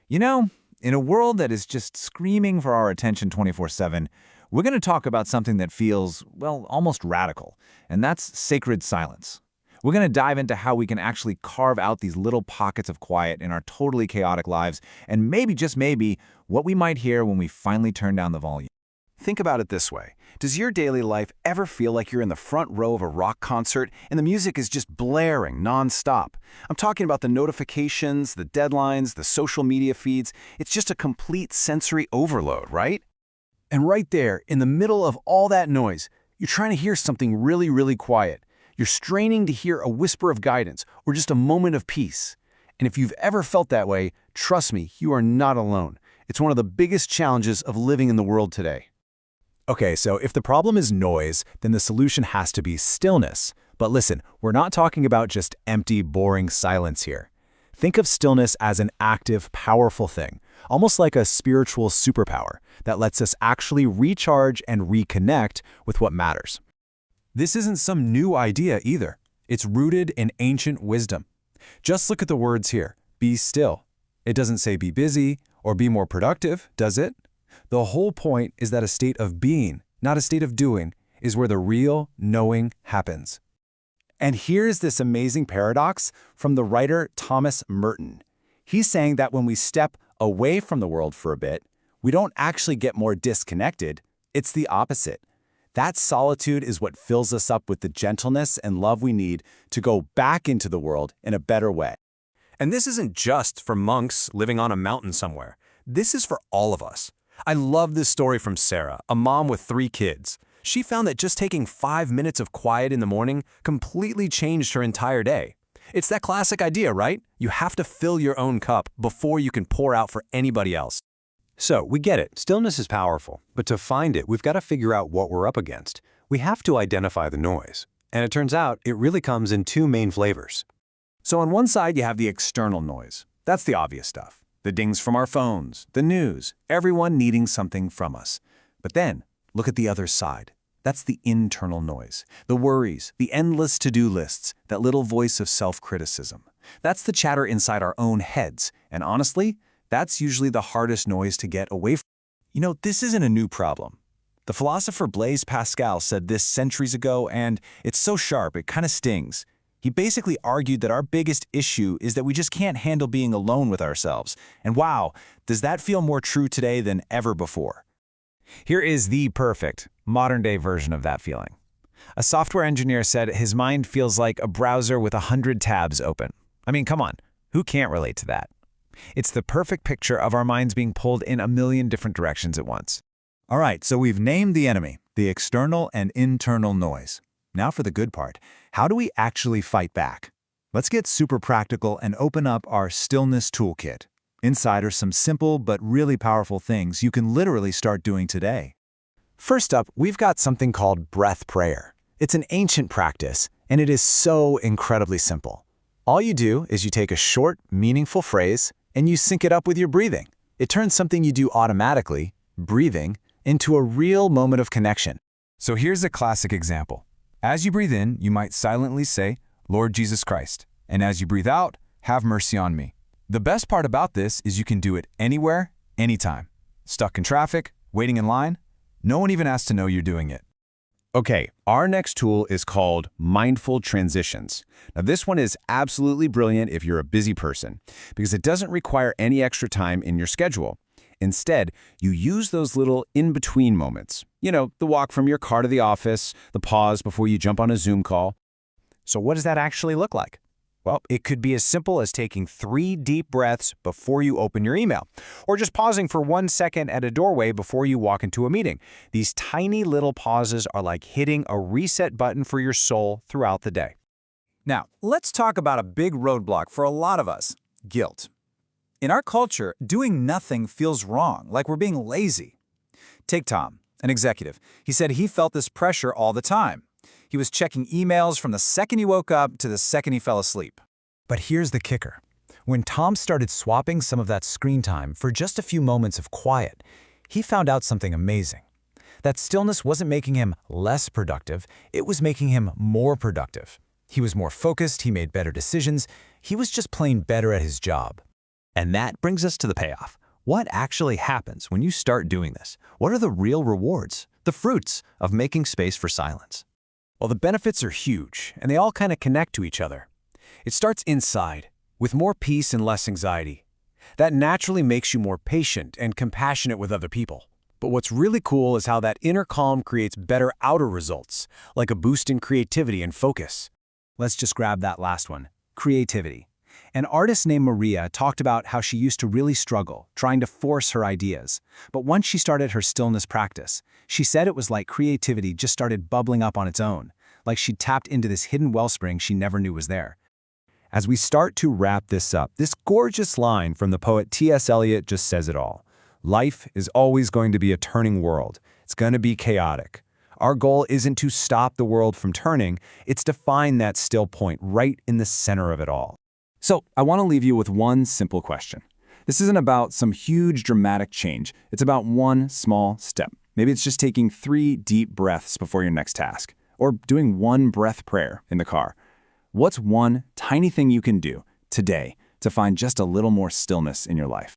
You know, in a world that is just screaming for our attention 24/7, we're going to talk about something that feels, well, almost radical, and that's sacred silence. We're going to dive into how we can actually carve out these little pockets of quiet in our totally chaotic lives, and maybe, just maybe, what we might hear when we finally turn down the volume. Think about it this way. Does your daily life ever feel like you're in the front row of a rock concert and the music is just blaring nonstop? I'm talking about the notifications, the deadlines, the social media feeds. It's just a complete sensory overload, right? And right there, in the middle of all that noise, you're trying to hear something really, really quiet. You're straining to hear a whisper of guidance or just a moment of peace. And if you've ever felt that way, trust me, you are not alone. It's one of the biggest challenges of living in the world today. Okay, so if the problem is noise, then the solution has to be stillness. But listen, we're not talking about just empty, boring silence here. Think of stillness as an active, powerful thing, almost like a spiritual superpower that lets us actually recharge and reconnect with what matters. This isn't some new idea either. It's rooted in ancient wisdom. Just look at the words here, be still. It doesn't say be busy or be more productive, does it? The whole point is that a state of being, not a state of doing, is where the real knowing happens. And here's this amazing paradox from the writer Thomas Merton. He's saying that when we step away from the world for a bit, we don't actually get more disconnected. It's the opposite. That solitude is what fills us up with the gentleness and love we need to go back into the world in a better way. And this isn't just for monks living on a mountain somewhere. This is for all of us. I love this story from Sarah, a mom with 3 kids. She found that just taking 5 minutes of quiet in the morning completely changed her entire day. It's that classic idea, right? You have to fill your own cup before you can pour out for anybody else. So, we get it. Stillness is powerful. But to find it, we've got to figure out what we're up against. We have to identify the noise. And it turns out it really comes in 2 main flavors. So on one side, you have the external noise. That's the obvious stuff. The dings from our phones, the news, everyone needing something from us. But then, look at the other side. That's the internal noise, the worries, the endless to-do lists, that little voice of self-criticism. That's the chatter inside our own heads, and honestly, that's usually the hardest noise to get away from. You know, this isn't a new problem. The philosopher Blaise Pascal said this centuries ago, and it's so sharp, it kind of stings. He basically argued that our biggest issue is that we just can't handle being alone with ourselves. And wow, does that feel more true today than ever before? Here is the perfect, modern-day version of that feeling. A software engineer said his mind feels like a browser with 100 tabs open. I mean, come on, who can't relate to that? It's the perfect picture of our minds being pulled in a million different directions at once. All right, so we've named the enemy, the external and internal noise. Now for the good part. How do we actually fight back? Let's get super practical and open up our stillness toolkit. Inside are some simple but really powerful things you can literally start doing today. First up, we've got something called breath prayer. It's an ancient practice, and it is so incredibly simple. All you do is you take a short, meaningful phrase, and you sync it up with your breathing. It turns something you do automatically, breathing, into a real moment of connection. So here's a classic example. As you breathe in, you might silently say, Lord Jesus Christ. And as you breathe out, have mercy on me. The best part about this is you can do it anywhere, anytime. Stuck in traffic, waiting in line, no one even has to know you're doing it. Okay, our next tool is called Mindful Transitions. Now this one is absolutely brilliant if you're a busy person, because it doesn't require any extra time in your schedule. Instead, you use those little in-between moments. You know, the walk from your car to the office, the pause before you jump on a Zoom call. So what does that actually look like? Well, it could be as simple as taking 3 deep breaths before you open your email, or just pausing for 1 second at a doorway before you walk into a meeting. These tiny little pauses are like hitting a reset button for your soul throughout the day. Now, let's talk about a big roadblock for a lot of us, guilt. In our culture, doing nothing feels wrong, like we're being lazy. Take Tom, an executive. He said he felt this pressure all the time. He was checking emails from the second he woke up to the second he fell asleep. But here's the kicker. When Tom started swapping some of that screen time for just a few moments of quiet, he found out something amazing. That stillness wasn't making him less productive, it was making him more productive. He was more focused, he made better decisions, he was just plain better at his job. And that brings us to the payoff. What actually happens when you start doing this? What are the real rewards, the fruits of making space for silence? Well, the benefits are huge, and they all kind of connect to each other. It starts inside, with more peace and less anxiety. That naturally makes you more patient and compassionate with other people. But what's really cool is how that inner calm creates better outer results, like a boost in creativity and focus. Let's just grab that last one, creativity. An artist named Maria talked about how she used to really struggle, trying to force her ideas. But once she started her stillness practice, she said it was like creativity just started bubbling up on its own, like she'd tapped into this hidden wellspring she never knew was there. As we start to wrap this up, this gorgeous line from the poet T.S. Eliot just says it all. Life is always going to be a turning world. It's going to be chaotic. Our goal isn't to stop the world from turning, it's to find that still point right in the center of it all. So, I want to leave you with one simple question. This isn't about some huge dramatic change. It's about one small step. Maybe it's just taking 3 deep breaths before your next task, or doing one breath prayer in the car. What's one tiny thing you can do today to find just a little more stillness in your life?